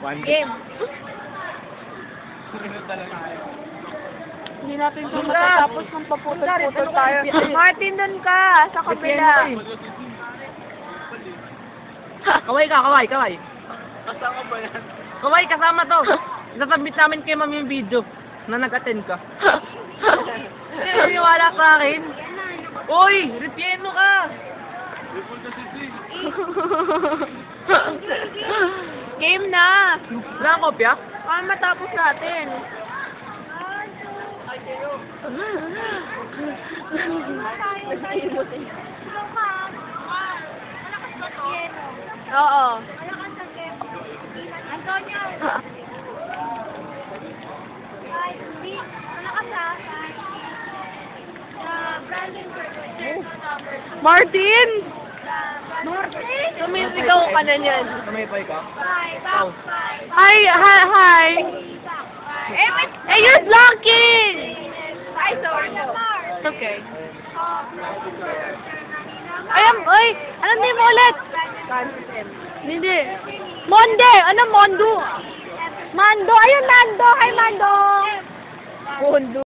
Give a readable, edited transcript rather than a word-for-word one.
One Game. Hindi natin ito matatapos ng paputol-putol tayo. Martin, dun ka. Sa kabila. Kaway ka, kaway, kaway. Kasama ba yan? Kaway, kasama to. Isasabit namin kay ma'am yung video na nag-attend ka. Hindi, wala ka akin. Uy, Ripieno ka! Game na. Wala kang kopya? Para matapos natin. Oo. Antonio! Ay, hindi. Malakas ah. Brandon Burger. Martin! Martin! Sumisigaw ka na niyan. Kamay ka? Bye, back, bye. Hi, hi, hi. Hey, you're blocking! Ay, sorry. It's okay. Ay, ano name mo ulit? Hindi. Monde! Ano Mondo? Mando! Ayun, Mando! Hi, Mando! Mondo.